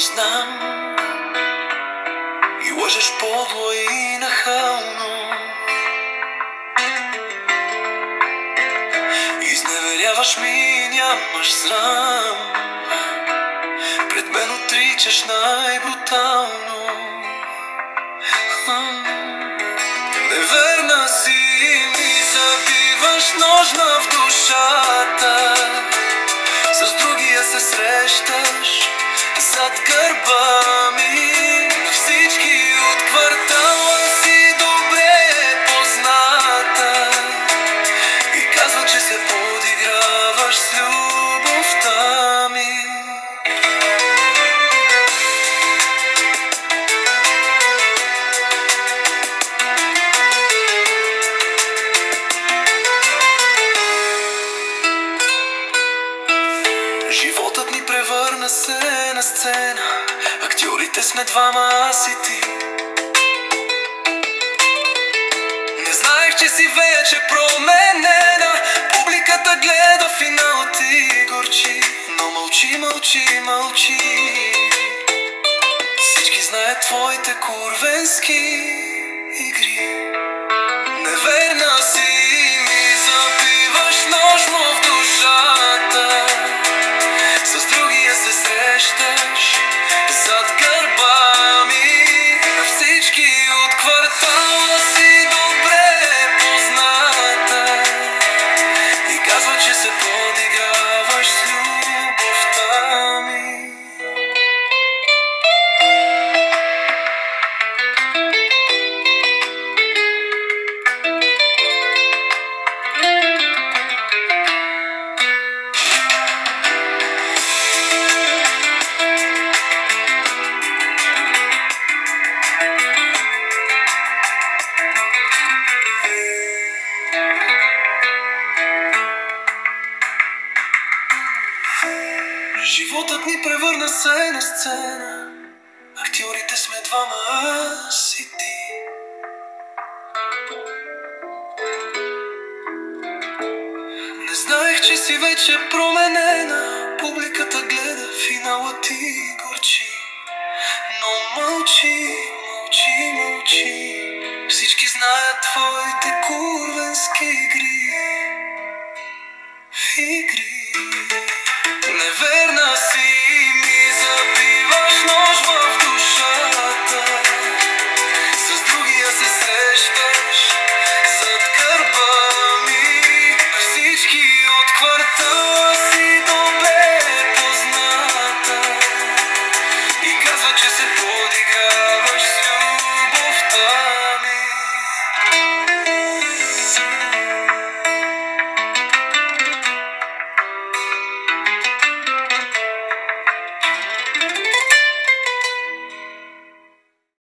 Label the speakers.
Speaker 1: знам. И лъжеш подло и нахално. Изневеряваш ми, нямаш срам. Пред мен отричаш най-брутално. Неверна си, ми забиваш ножна в душата. С другия се срещаш зад гърба ми. Всички от квартала си добре позната. И казва, че се подиграваш с любовта ми. Животът ни превърна се на сцена. Актьорите сме двама, аз и ти. Не знаех, че си вече променена. Публиката гледа, финал ти горчи. Но мълчи, мълчи, мълчи. Всички знаят твоите курвенски игри. Неверна си, ми забиваш ножно в душата. С другия се срещаш зад гърба ми. Всички от квартала си добре позната. И казва, че се подиграваш с любовта ми. Животът ни превърна се на сцена. Актьорите сме двама, аз и ти. Не знаех, че си вече променена. Публиката гледа, финала ти горчи. Но мълчи, мълчи, мълчи. Всички знаят твоите курвенски игри. Игри. Неверна си, ми забиваш нож в душата. С другия се срещаш зад гърба ми. Всички от квартала